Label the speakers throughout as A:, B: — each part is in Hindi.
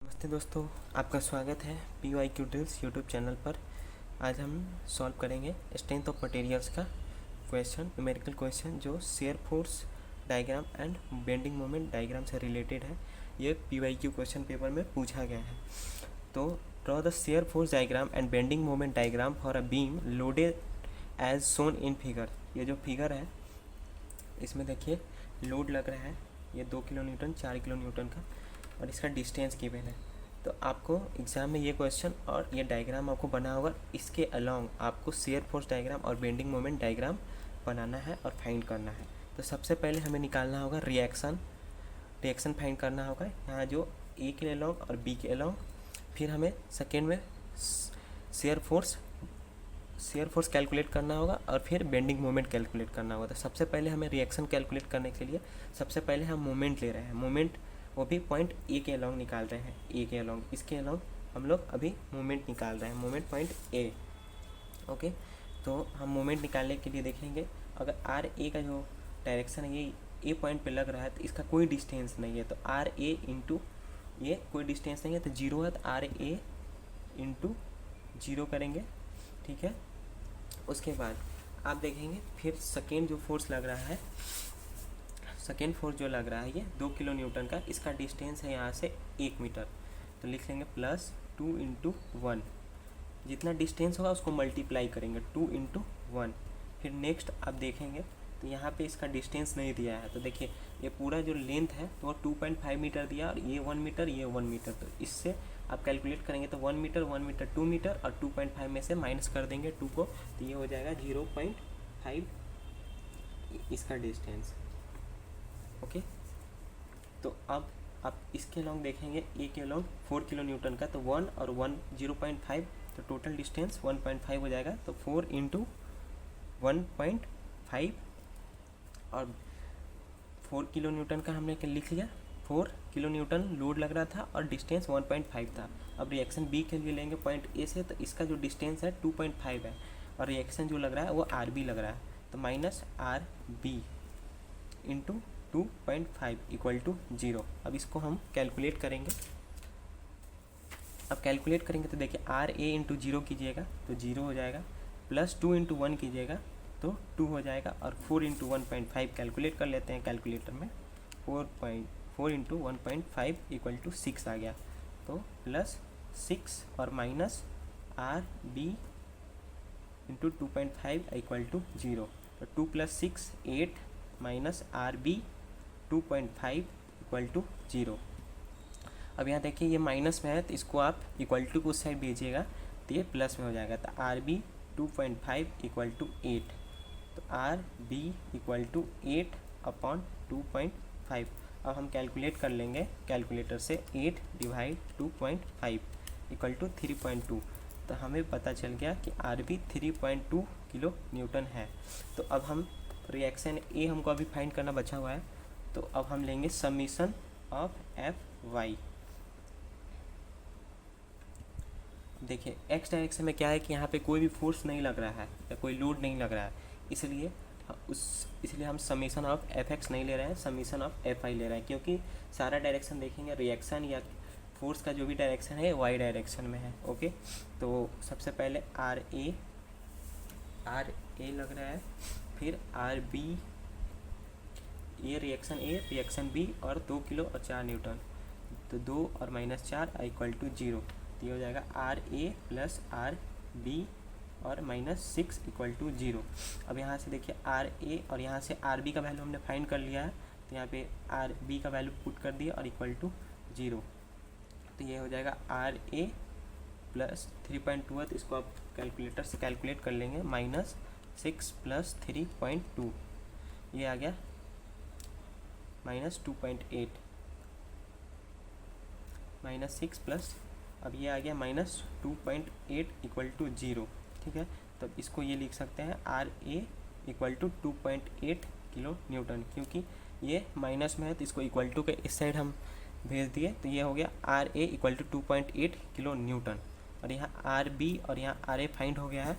A: नमस्ते दोस्तों, आपका स्वागत है PY ट्यूटोरियल्स यूट्यूब चैनल पर। आज हम सॉल्व करेंगे स्ट्रेंथ ऑफ मटेरियल्स का क्वेश्चन, न्यूमेरिकल क्वेश्चन जो share force diagram and bending moment diagram से रिलेटेड है। ये PYQ क्वेश्चन पेपर में पूछा गया है। तो draw the shear force diagram and bending moment diagram for a beam loaded as shown in figure. ये जो फिगर है इसमें देखिए लोड लग रहा है, ये 2 किलो न्यूटन 4 किलो न्यूटन का, और इसका डिस्टेंस गिवन है। तो आपको एग्ज़ाम में ये क्वेश्चन और ये डायग्राम आपको बना होगा, इसके अलोंग आपको शेयर फोर्स डायग्राम और बेंडिंग मोमेंट डायग्राम बनाना है और फाइंड करना है। तो सबसे पहले हमें निकालना होगा रिएक्शन फाइंड करना होगा, यहाँ जो ए के अलोंग और बी के अलोंग। फिर हमें सेकेंड में शेयर फोर्स कैलकुलेट करना होगा और फिर बेंडिंग मोमेंट कैलकुलेट करना होगा। तो सबसे पहले हमें रिएक्शन कैलकुलेट करने के लिए सबसे पहले हम मोमेंट ले रहे हैं। मोमेंट वो भी पॉइंट ए के अलोंग निकाल रहे हैं, ए के अलोंग, इसके अलोंग हम लोग अभी मोमेंट निकाल रहे हैं, मोमेंट पॉइंट ए। ओके, तो हम मोमेंट निकालने के लिए देखेंगे, अगर आर ए का जो डायरेक्शन है ये ए पॉइंट पे लग रहा है तो इसका कोई डिस्टेंस नहीं है, तो आर ए इंटू ये कोई डिस्टेंस नहीं है तो जीरो है, तो आर ए इंटू जीरो करेंगे। ठीक है, उसके बाद आप देखेंगे फिर सेकेंड जो फोर्स लग रहा है, सेकेंड फोर्स जो लग रहा है ये 2 किलो न्यूटन का, इसका डिस्टेंस है यहाँ से 1 मीटर। तो लिख लेंगे प्लस 2 इंटू 1, जितना डिस्टेंस होगा उसको मल्टीप्लाई करेंगे 2 इंटू 1। फिर नेक्स्ट आप देखेंगे तो यहाँ पे इसका डिस्टेंस नहीं दिया है, तो देखिए ये पूरा जो लेंथ है तो वो 2.5 मीटर दिया, और ये 1 मीटर, ये 1 मीटर। तो इससे आप कैलकुलेट करेंगे तो 1 मीटर 1 मीटर 2 मीटर, और 2.5 में से माइनस कर देंगे 2 को, तो ये हो जाएगा 0.5 इसका डिस्टेंस। ओके, तो अब आप इसके लॉन्ग देखेंगे, ए के लॉन्ग 4 किलो न्यूटन का, तो 1 और 1 0.5, तो टोटल डिस्टेंस 1.5 हो जाएगा। तो 4 इंटू 1.5, और 4 किलो न्यूटन का हमने लिख लिया, 4 किलो न्यूटन लोड लग रहा था और डिस्टेंस 1.5 था। अब रिएक्शन बी के लिए लेंगे पॉइंट ए से, तो इसका जो डिस्टेंस है 2.5 है, और रिएक्शन जो लग रहा है वो आर बी लग रहा है, तो minus R B into 2.5 equal to 0। अब इसको हम कैलकुलेट करेंगे। अब कैलकुलेट करेंगे तो देखिए आर ए इंटू 0 कीजिएगा तो 0 हो जाएगा, प्लस 2 इंटू 1 कीजिएगा तो 2 हो जाएगा, और 4 इंटू 1.5 कैलकुलेट कर लेते हैं कैलकुलेटर में। 4 इंटू 1.5 इक्वल टू 6 आ गया, तो प्लस 6 और minus R B into 2.5 equal to 0। तो 2 plus 6 8 minus R B 2.5 equal to 0। अब यहाँ देखिए ये माइनस में है तो इसको आप इक्वल टू को उस साइड भेजिएगा तो ये प्लस में हो जाएगा, तो आर बी 2.5 इक्वल टू 8, तो R B equal to 8 upon 2.5। अब हम कैलकुलेट कर लेंगे कैलकुलेटर से, 8 डिवाइड 2.5 इक्वल टू 3.2, तो हमें पता चल गया कि आर बी 3.2 किलो न्यूटन है। तो अब हम रिएक्शन ए हमको अभी फाइंड करना बचा हुआ है, तो अब हम लेंगे समीशन ऑफ एफ वाई। देखिए एक्स डायरेक्शन में क्या है कि यहाँ पे कोई भी फोर्स नहीं लग रहा है या कोई लोड नहीं लग रहा है, इसलिए हम समीशन ऑफ एफ एक्स नहीं ले रहे हैं, समीशन ऑफ एफ आई ले रहे हैं, क्योंकि सारा डायरेक्शन देखेंगे रिएक्शन या फोर्स का जो भी डायरेक्शन है वाई डायरेक्शन में है। ओके, तो सबसे पहले आर ए लग रहा है, फिर आर बी, ये रिएक्शन ए रिएक्शन बी, और 2 किलो और 4 न्यूटन, तो 2 और माइनस 4 इक्वल टू 0। तो ये हो जाएगा R A plus R B और माइनस 6 इक्वल टू 0। अब यहाँ से देखिए आर ए और यहाँ से आर बी का वैल्यू हमने फाइंड कर लिया है, तो यहाँ पे आर बी का वैल्यू पुट कर दिया और इक्वल टू 0। तो ये हो जाएगा आर ए प्लस 3.2 है, तो इसको आप कैलकुलेटर से कैलकुलेट कर लेंगे, माइनस 6 प्लस 3.2, ये आ गया माइनस 2.8, माइनस 6 प्लस, अब ये आ गया माइनस 2.8 इक्वल टू 0। ठीक है, तो इसको ये लिख सकते हैं R A equal to 2.8 kilo newton, क्योंकि ये माइनस में है तो इसको इक्वल टू के इस साइड हम भेज दिए, तो ये हो गया R A equal to 2.8 kilo newton, और यहाँ आर बी और यहाँ आर ए फाइंड हो गया है।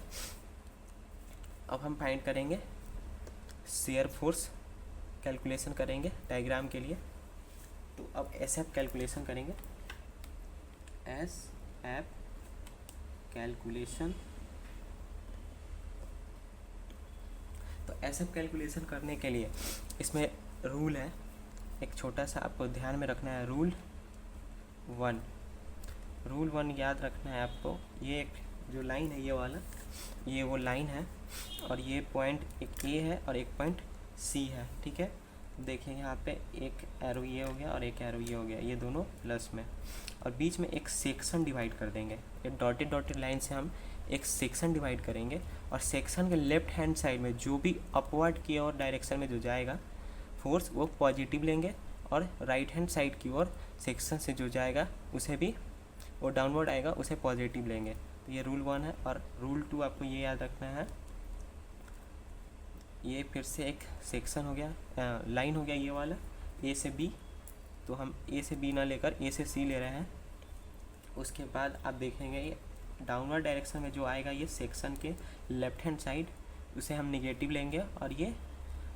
A: अब हम फाइंड करेंगे शेयर फोर्स, कैलकुलेशन करेंगे डायग्राम के लिए। तो अब ऐसे आप कैलकुलेशन करेंगे, एस एफ कैलकुलेशन। तो एस एफ कैलकुलेशन करने के लिए इसमें रूल है, एक छोटा सा आपको ध्यान में रखना है। रूल वन याद रखना है आपको। ये एक जो लाइन है ये वाला, ये वो लाइन है और ये पॉइंट एक ए है और एक पॉइंट सी है, ठीक है। देखिए यहाँ पे एक एरो ये हो गया और एक एरो ये हो गया, ये दोनों प्लस में, और बीच में एक सेक्शन डिवाइड कर देंगे। ये डॉटेड डॉटेड लाइन से हम एक सेक्शन डिवाइड करेंगे और सेक्शन के लेफ्ट हैंड साइड में जो भी अपवर्ड की ओर डायरेक्शन में जो जाएगा फोर्स वो पॉजिटिव लेंगे, और राइट हैंड साइड की ओर सेक्शन से जो जाएगा उसे भी वो डाउनवर्ड आएगा, उसे पॉजिटिव लेंगे। तो ये रूल 1 है। और रूल 2 आपको ये याद रखना है, ये फिर से एक सेक्शन हो गया, लाइन हो गया ये वाला ए से बी, तो हम ए से बी ना लेकर ए से सी ले रहे हैं। उसके बाद आप देखेंगे ये डाउनवर्ड डायरेक्शन में जो आएगा ये सेक्शन के लेफ्ट हैंड साइड, उसे हम निगेटिव लेंगे, और ये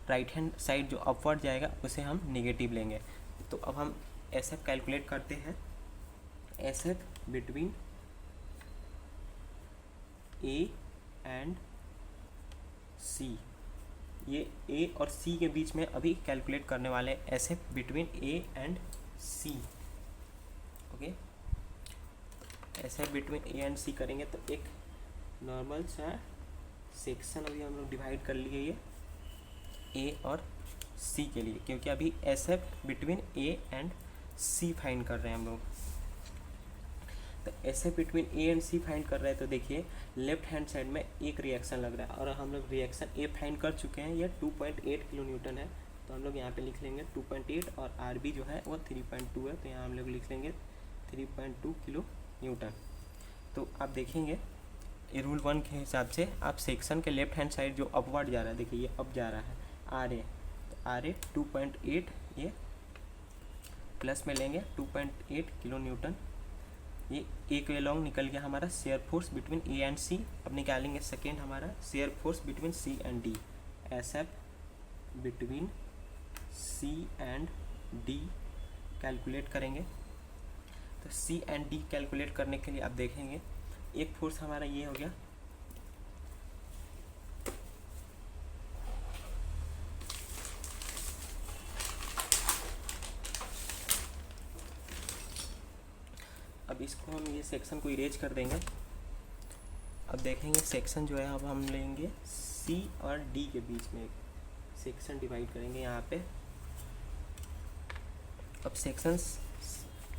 A: राइट हैंड साइड जो अपवर्ड जाएगा उसे हम निगेटिव लेंगे। तो अब हम एस एफ कैलकुलेट करते हैं। S F between A and C, ये ए और सी के बीच में अभी कैलकुलेट करने वाले हैं S F between A and C. Okay, S F between A and C करेंगे तो एक नॉर्मल सा सेक्शन अभी हम लोग डिवाइड कर लिए ये ए और सी के लिए, क्योंकि अभी S F between A and C find कर रहे हैं हम लोग। तो S F between A and C find कर रहे हैं, तो देखिए लेफ्ट हैंड साइड में एक रिएक्शन लग रहा है और हम लोग रिएक्शन ए फाइंड कर चुके हैं, ये 2.8 किलो न्यूटन है। तो हम लोग यहाँ पे लिख लेंगे 2.8 और आर बी जो है वो 3.2 है, तो यहाँ हम लोग लिख लेंगे 3.2 किलो न्यूटन। तो आप देखेंगे ये रूल 1 के हिसाब से आप सेक्शन के लेफ्ट हैंड साइड जो अपवर्ड जा रहा है, देखिए ये अप जा रहा है आर ए, तो आर ए 2.8 ये प्लस में लेंगे 2.8 किलो न्यूटन। ये ए के लॉन्ग निकल गया हमारा share force between A and C. अब निकालेंगे सेकेंड हमारा share force between C and D. S F between C and D calculate करेंगे। तो सी एंड डी कैलकुलेट करने के लिए आप देखेंगे एक फोर्स हमारा ये हो गया, अब इसको हम ये सेक्शन को इरेज कर देंगे। अब देखेंगे सेक्शन जो है अब हम लेंगे सी और डी के बीच में एक सेक्शन डिवाइड करेंगे यहाँ पे। अब सेक्शंस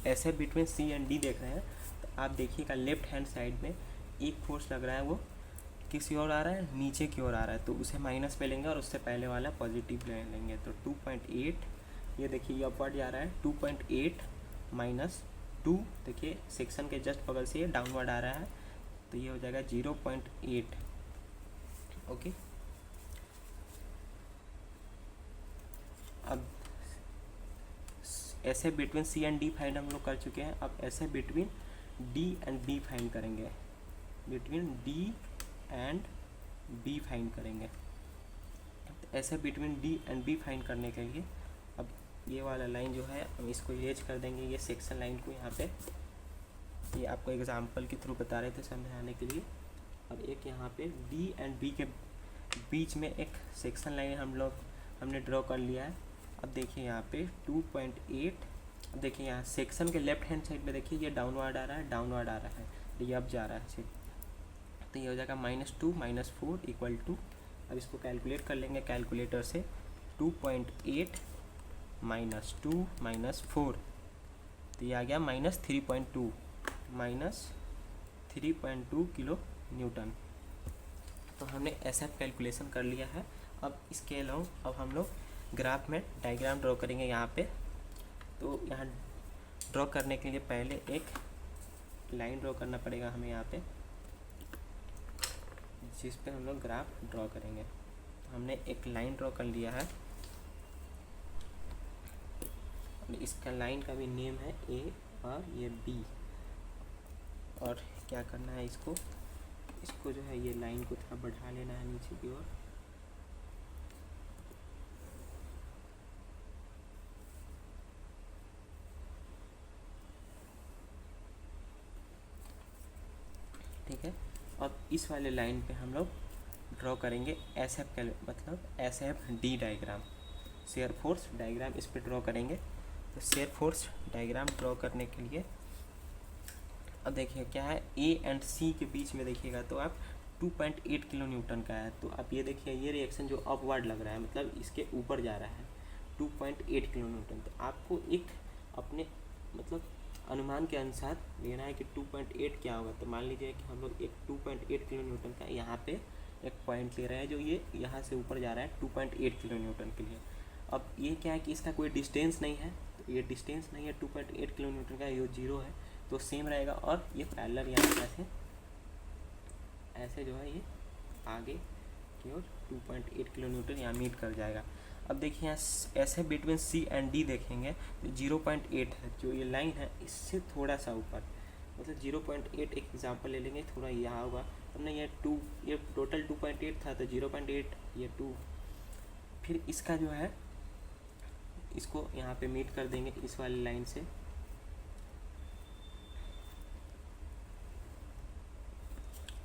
A: ऐसे बिटवीन सी एंड डी देख रहे हैं, तो आप देखिएगा लेफ्ट हैंड साइड में एक फोर्स लग रहा है, वो किसी और आ रहा है, नीचे की ओर आ रहा है, तो उसे माइनस पे लेंगे और उससे पहले वाला पॉजिटिव ले लेंगे। तो 2.8 ये देखिए ये अपवर्ड जा रहा है, 2.8 माइनस 2 देखिए सेक्शन के जस्ट बगल से ये डाउनवर्ड आ रहा है, तो ये हो जाएगा 0.8। ओके, अब ऐसे between C and D find हम लोग कर चुके हैं। अब ऐसे between D and B find करेंगे, between D and B find करेंगे। तो ऐसे between D and B find करने के लिए अब ये वाला लाइन जो है हम इसको इरेज कर देंगे, ये सेक्शन लाइन को यहाँ पे। ये आपको एग्जांपल के थ्रू बता रहे थे समझाने के लिए। अब एक यहाँ पे डी एंड बी के बीच में एक सेक्शन लाइन हमने ड्रॉ कर लिया है। अब देखिए यहाँ पे 2.8, देखिए यहाँ सेक्शन के लेफ्ट हैंड साइड पे देखिए ये डाउनवर्ड आ रहा है, डाउनवर्ड आ रहा है, ये अब जा रहा है, तो ये हो जाएगा -2 - 4 इक्वल टू, अब इसको कैलकुलेट कर लेंगे कैलकुलेटर से, 2.8 - 2 - 4, तो ये आ गया -3.2 किलो न्यूटन। तो हमने ऐसा कैलकुलेशन कर लिया है। अब इसके अलावा अब हम लोग ग्राफ में डायग्राम ड्रॉ करेंगे यहाँ पे। तो यहाँ ड्रॉ करने के लिए पहले एक लाइन ड्रॉ करना पड़ेगा हमें यहाँ पे, जिस पे हम लोग ग्राफ ड्रॉ करेंगे। तो हमने एक लाइन ड्रॉ कर लिया है, इसका लाइन का भी नेम है ए और ये बी। और क्या करना है, इसको जो है ये लाइन को थोड़ा बढ़ा लेना है नीचे की ओर। अब इस वाले लाइन पे हम लोग ड्रॉ करेंगे एस एफ मतलब S F D diagram, share force diagram इस पे ड्रॉ करेंगे। तो शेयर फोर्स डायग्राम ड्रॉ करने के लिए अब देखिए क्या है, ए एंड सी के बीच में देखिएगा तो आप 2.8 किलो न्यूटन का है। तो आप ये देखिए ये रिएक्शन जो अपवर्ड लग रहा है मतलब इसके ऊपर जा रहा है 2.8 किलो न्यूटन। तो आपको एक अपने मतलब अनुमान के अनुसार लेना है कि 2.8 क्या होगा। तो मान लीजिए कि हम लोग एक 2.8 किलो न्यूटन का यहाँ पे एक पॉइंट ले रहे हैं जो ये यहाँ से ऊपर जा रहा है 2.8 किलो न्यूटन के लिए। अब ये क्या है कि इसका कोई डिस्टेंस नहीं है, तो ये डिस्टेंस नहीं है 2.8 किलो न्यूटन का, ये 0 है तो सेम रहेगा। और ये पैरेलल यहाँ ऐसे जो है ये आगे की ओर 2.8 किलो न्यूटन यहाँ मीट कर जाएगा। अब देखिए यहाँ ऐसे बिटवीन सी एंड डी देखेंगे तो 0.8 है, जो ये लाइन है इससे थोड़ा सा ऊपर मतलब 0.8 एक एग्जांपल ले लेंगे, थोड़ा यहाँ होगा हमने ये 2, ये टोटल 2.8 था तो 0.8 ये 2, फिर इसका जो है इसको यहाँ पे मीट कर देंगे इस वाली लाइन से।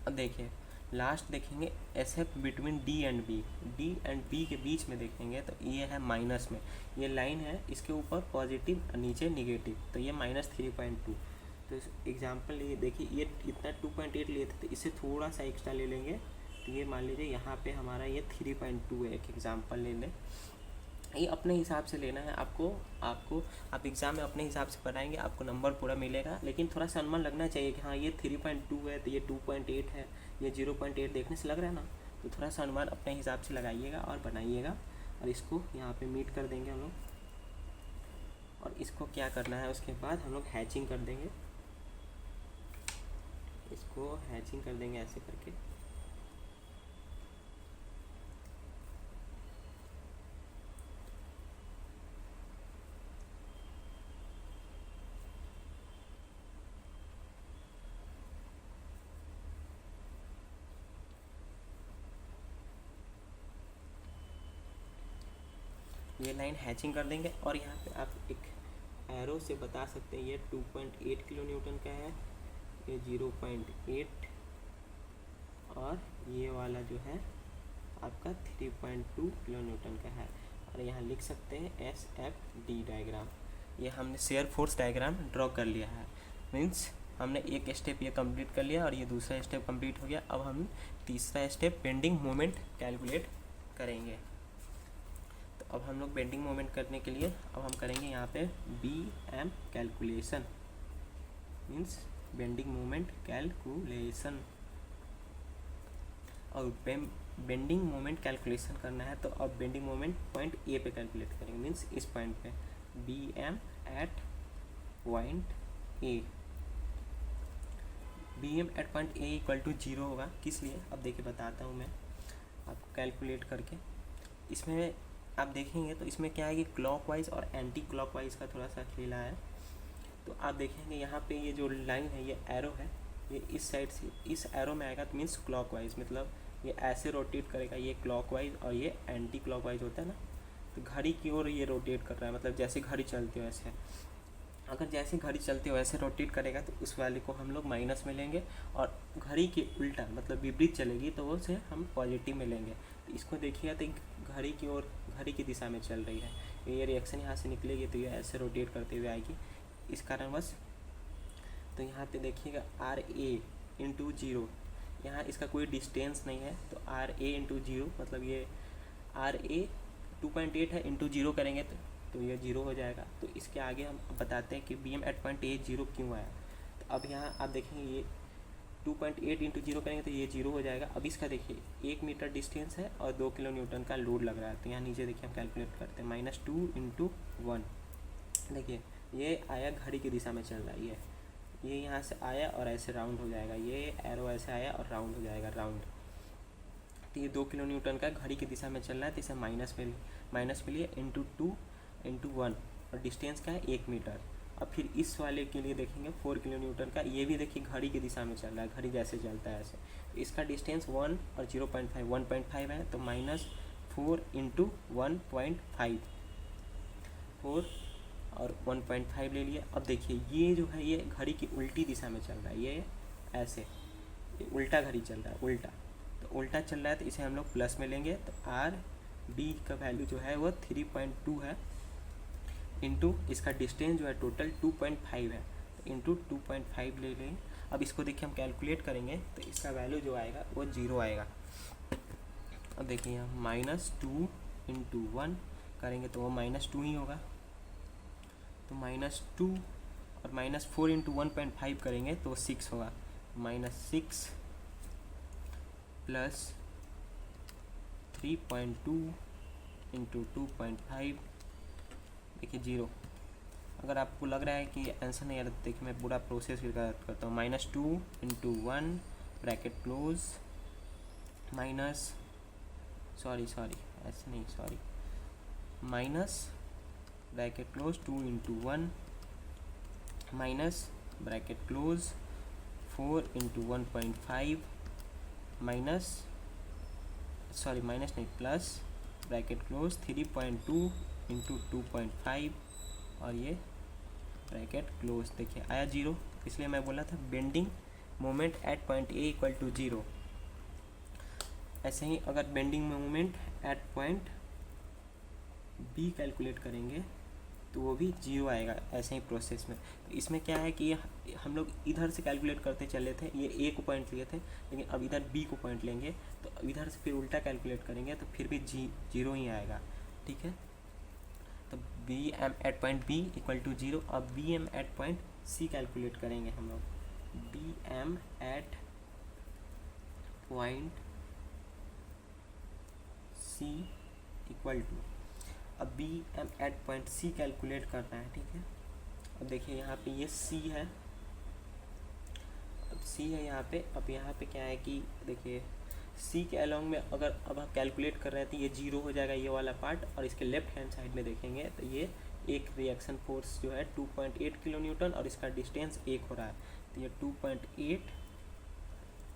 A: अब देखिए लास्ट देखेंगे S F between D and B के बीच में देखेंगे तो ये है माइनस में, ये लाइन है इसके ऊपर पॉजिटिव और नीचे निगेटिव, तो ये -3.2। तो एग्जांपल ये देखिए ये इतना 2.8 लिए थे तो इससे थोड़ा सा एक्स्ट्रा ले लेंगे, तो ये मान लीजिए यहाँ पे हमारा ये 3.2 है, एक एग्जांपल ले लें। ये अपने हिसाब से लेना है आपको आप एग्ज़ाम में अपने हिसाब से बनाएंगे आपको नंबर पूरा मिलेगा, लेकिन थोड़ा सा अनुमान लगना चाहिए कि हाँ ये 3.2 है तो ये 2.8 है, ये 0.8 देखने से लग रहा है ना, तो थोड़ा सा अनुमान अपने हिसाब से लगाइएगा और बनाइएगा। और इसको यहाँ पे मीट कर देंगे हम लोग, और इसको क्या करना है उसके बाद हम लोग हैचिंग कर देंगे, इसको हैचिंग कर देंगे ऐसे करके। ये लाइन हैचिंग कर देंगे और यहाँ पे आप एक एरो से बता सकते हैं ये 2.8 किलो न्यूटन का है, ये 0.8 और ये वाला जो है आपका 3.2 किलो न्यूटन का है। और यहाँ लिख सकते हैं SFD डायग्राम, ये हमने शेयर फोर्स डायग्राम ड्रॉ कर लिया है। मीन्स हमने एक स्टेप ये कंप्लीट कर लिया और ये दूसरा स्टेप कंप्लीट हो गया। अब हम तीसरा स्टेप बेंडिंग मोमेंट कैलकुलेट करेंगे। तो अब हम लोग बेंडिंग मोमेंट करने के लिए अब हम करेंगे यहाँ पे BM calculation, means bending moment calculation. और बेंडिंग मोमेंट कैलकुलेशन करना है तो अब बेंडिंग मोमेंट पॉइंट ए पे कैलकुलेट करेंगे, मीन्स इस पॉइंट पे BM at point A, BM at point A equal to 0 होगा। किस लिए अब देखिए बताता हूँ मैं आपको कैलकुलेट करके। इसमें आप देखेंगे तो इसमें क्या है कि क्लॉकवाइज और एंटी क्लॉकवाइज का थोड़ा सा खेला है। तो आप देखेंगे यहाँ पे ये जो लाइन है ये एरो है, ये इस साइड से इस एरो में आएगा तो मीन्स क्लॉकवाइज, मतलब ये ऐसे रोटेट करेगा, ये क्लॉकवाइज और ये एंटी क्लॉकवाइज होता है ना, तो घड़ी की ओर ये रोटेट कर रहा है, मतलब जैसे घड़ी चलती हो वैसे। अगर जैसे घड़ी चलती हो वैसे रोटेट करेगा तो उस वाले को हम लोग माइनस में लेंगे, और घड़ी के उल्टा मतलब विपरीत चलेगी तो वो से हम पॉजिटिव में लेंगे। तो इसको देखिएगा तो घड़ी की ओर घड़ी की दिशा में चल रही है, ये रिएक्शन यहाँ से निकलेगी तो ये ऐसे रोटेट करते हुए आएगी इस कारणवश। तो यहाँ पे देखिएगा RA इंटू 0, यहाँ इसका कोई डिस्टेंस नहीं है तो RA इंटू 0 मतलब ये RA 2.8 है, इंटू 0 करेंगे तो ये 0 हो जाएगा। तो इसके आगे हम बताते हैं कि BM एट पॉइंट ए 0 क्यों आया। तो अब यहाँ आप देखेंगे ये 2.8 इंटू 0 करेंगे तो ये 0 हो जाएगा। अब इसका देखिए 1 मीटर डिस्टेंस है और 2 किलो न्यूटन का लोड लग रहा है। तो यहाँ नीचे देखिए हम कैलकुलेट करते हैं -2 इंटू 1, देखिए ये आया घड़ी की दिशा में चल रहा है, ये यहाँ से आया और ऐसे राउंड हो जाएगा, ये एरो ऐसे आया और राउंड हो जाएगा राउंड। तो ये 2 किलो न्यूटन का घड़ी की दिशा में चल रहा है तो इसे माइनस में लिए इंटू 2 इंटू 1 और डिस्टेंस का है 1 मीटर। अब फिर इस वाले के लिए देखेंगे 4 किलो न्यूटन का, ये भी देखिए घड़ी की दिशा में चल रहा है, घड़ी जैसे चलता है ऐसे। तो इसका डिस्टेंस 1 और 1.5 है तो -4 इंटू 1.5, 4 और 1.5 ले लिया। अब देखिए ये जो है ये घड़ी की उल्टी दिशा में चल रहा है, ये ऐसे ये उल्टा घड़ी चल रहा है, उल्टा, तो उल्टा चल रहा है तो इसे हम लोग प्लस में लेंगे। तो आर डी का वैल्यू जो है वो 3.2 है, इंटू इसका डिस्टेंस जो है टोटल 2.5 है, तो इंटू 2.5 ले लेंगे। अब इसको देखिए हम कैलकुलेट करेंगे तो इसका वैल्यू जो आएगा वो 0 आएगा। अब देखिए यहाँ -2 इंटू 1 करेंगे तो वो -2 ही होगा, तो -2 और -4 इंटू 1.5 करेंगे तो 6 होगा, -6 प्लस 3.2 इंटू 2.5, देखिए 0। अगर आपको लग रहा है कि आंसर नहीं आ रहा तो देखिए मैं पूरा प्रोसेस फिर करता हूँ। -2 into 1 bracket close, minus bracket close 2 into 1 minus bracket close 4 into 1.5 minus plus bracket close 3.2 into 2.5 और ये ब्रैकेट क्लोज। देखिए आया 0, इसलिए मैं बोला था bending moment at point A equal to 0। ऐसे ही अगर bending moment at point B calculate करेंगे तो वो भी 0 आएगा, ऐसे ही प्रोसेस में। तो इसमें क्या है कि हम लोग इधर से कैलकुलेट करते चले थे, ये ए को पॉइंट लिए थे, लेकिन अब इधर बी को पॉइंट लेंगे तो इधर से फिर उल्टा कैलकुलेट करेंगे तो फिर भी 0 ही आएगा, ठीक है। तो B M at point B equal to 0। अब B M at point C calculate करेंगे हम लोग, B M at point C equal to, अब B M at point C calculate करना है, ठीक है। अब देखिए यहाँ पे ये सी है, अब सी है यहाँ पे। अब यहाँ पे क्या है कि देखिए सी के अलॉन्ग में अगर अब आप कैलकुलेट कर रहे हैं तो ये 0 हो जाएगा ये वाला पार्ट, और इसके लेफ्ट हैंड साइड में देखेंगे तो ये एक रिएक्शन फोर्स जो है 2.8 किलो न्यूटन और इसका डिस्टेंस 1 हो रहा है, तो ये 2.8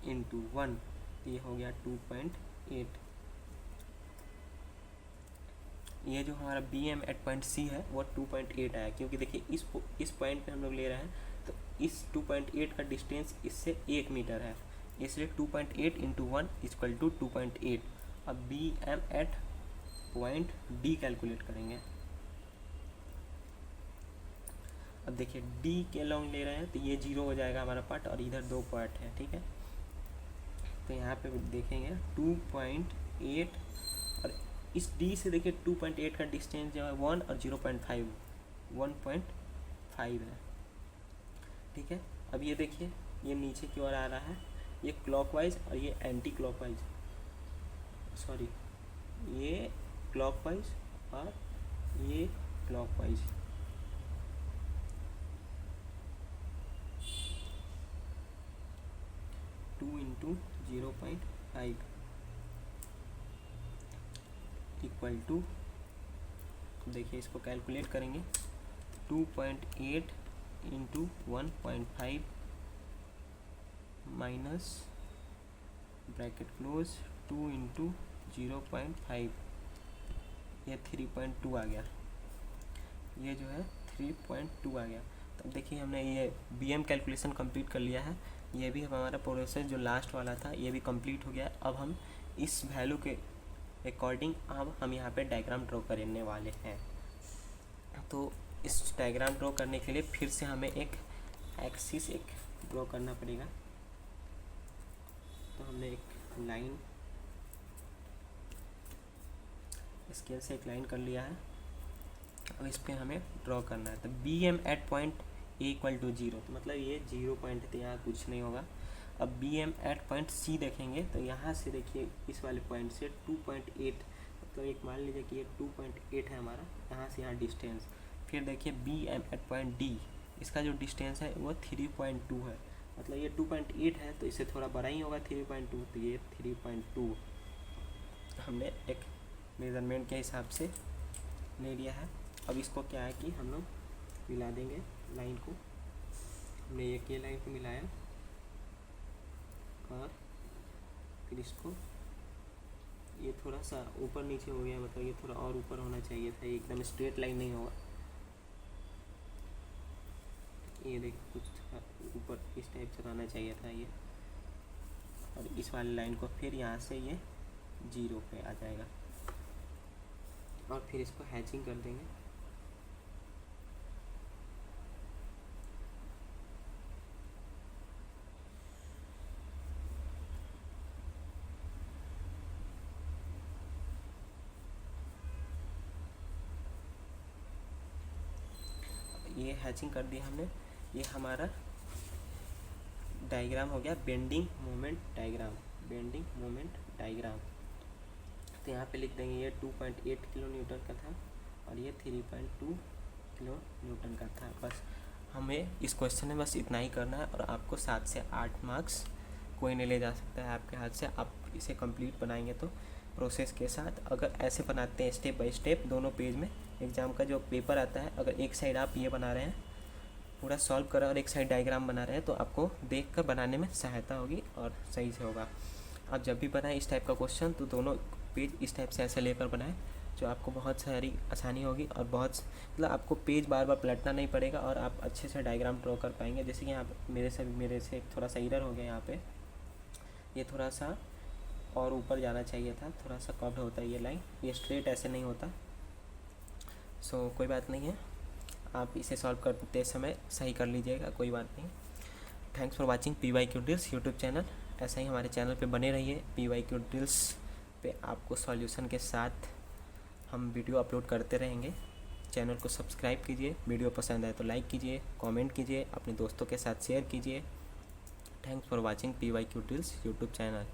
A: इंटू 1, तो ये हो गया 2.8। ये जो हमारा B M at point C है वो 2.8 आया, क्योंकि देखिए इस पॉइंट पे हम लोग ले रहे हैं तो इस 2.8 का डिस्टेंस इससे 1 मीटर है, इसलिए 2.8 इंटू 1 इक्वल टू 2.8। अब B M at point D calculate करेंगे। अब देखिए डी के लॉन्ग ले रहे हैं तो ये 0 हो जाएगा हमारा पार्ट, और इधर 2 पार्ट है, ठीक है। तो यहाँ पे देखेंगे 2.8 और इस डी से देखिए 2.8 का डिस्टेंस जो है 1 और 0.5 1.5 है, ठीक है। अब ये देखिए ये नीचे की ओर आ रहा है, ये क्लॉकवाइज और ये एंटी क्लॉकवाइज, ये क्लॉकवाइज और ये clockwise. Two into 0.5 equal to, देखिए इसको कैलकुलेट करेंगे 2.8 into 1.5 minus bracket close 2 into 0.5, ये 3.2 आ गया, ये जो है 3.2 आ गया। तब देखिए हमने ये बी एम कैलकुलेशन कंप्लीट कर लिया है, ये भी हमारा प्रोसेस जो लास्ट वाला था ये भी कंप्लीट हो गया। अब हम इस वैल्यू के अकॉर्डिंग अब हम यहाँ पे डायग्राम ड्रॉ करने वाले हैं। तो इस डायग्राम ड्रॉ करने के लिए फिर से हमें एक एक्सिस ड्रॉ करना पड़ेगा। तो हमने एक लाइन स्केल से एक लाइन कर लिया है, अब इस पर हमें ड्रॉ करना है। तो B M at point A equal to 0, तो मतलब ये 0 पॉइंट है, यहाँ कुछ नहीं होगा। अब B M at point C देखेंगे तो यहाँ से देखिए इस वाले पॉइंट से 2.8, तो एक मान लीजिए कि ये 2.8 है हमारा, यहाँ से यहाँ डिस्टेंस। फिर देखिए B M at point D, इसका जो डिस्टेंस है वो 3.2 है, मतलब ये 2.8 है तो इससे थोड़ा बड़ा ही होगा 3.2, तो ये 3.2 हमने एक मेज़रमेंट के हिसाब से ले लिया है। अब इसको क्या है कि हम लोग मिला देंगे लाइन को, हमने एक ये लाइन को मिलाया और फिर इसको, ये थोड़ा सा ऊपर नीचे हो गया, मतलब ये थोड़ा और ऊपर होना चाहिए था, ये एकदम स्ट्रेट लाइन नहीं होगा। ये देखिए कुछ ऊपर इस टाइप से रहना चाहिए था ये, और इस वाली लाइन को फिर यहाँ से ये 0 पे आ जाएगा और फिर इसको हैचिंग कर देंगे। ये हैचिंग कर दिया हमने। ये हमारा डायग्राम हो गया bending moment diagram, bending moment diagram. तो यहाँ पे लिख देंगे ये 2.8 किलो न्यूटन का था और ये 3.2 किलो न्यूटन का था। बस हमें इस क्वेश्चन में बस इतना ही करना है और आपको 7 से 8 मार्क्स कोई नहीं ले जा सकता है आपके हाथ से। आप इसे कंप्लीट बनाएंगे तो प्रोसेस के साथ, अगर ऐसे बनाते हैं स्टेप बाय स्टेप दोनों पेज में, एग्ज़ाम का जो पेपर आता है, अगर एक साइड आप ये बना रहे हैं पूरा सॉल्व कर रहे हैं और एक साइड डायग्राम बना रहे हैं तो आपको देख कर बनाने में सहायता होगी और सही से होगा। आप जब भी बनाएं इस टाइप का क्वेश्चन तो दोनों पेज इस टाइप से ऐसे लेकर बनाएं, जो आपको बहुत सारी आसानी होगी और बहुत मतलब आपको पेज बार बार पलटना नहीं पड़ेगा और आप अच्छे से डायग्राम ड्रॉ कर पाएंगे। जैसे कि यहाँ मेरे से थोड़ा सा एरर हो गया, यहाँ पे ये थोड़ा सा और ऊपर जाना चाहिए था, थोड़ा सा कर्व्ड होता है ये लाइन, ये स्ट्रेट ऐसे नहीं होता। सो कोई बात नहीं है, आप इसे सॉल्व करते समय सही कर लीजिएगा, कोई बात नहीं। Thanks for watching PYQ drills YouTube channel. ऐसा ही हमारे चैनल पे बने रहिए। PYQ ड्रिल्स पे आपको सॉल्यूशन के साथ हम वीडियो अपलोड करते रहेंगे। चैनल को सब्सक्राइब कीजिए, वीडियो पसंद आए तो लाइक कीजिए, कमेंट कीजिए, अपने दोस्तों के साथ शेयर कीजिए। Thanks for watching PYQ drills YouTube channel.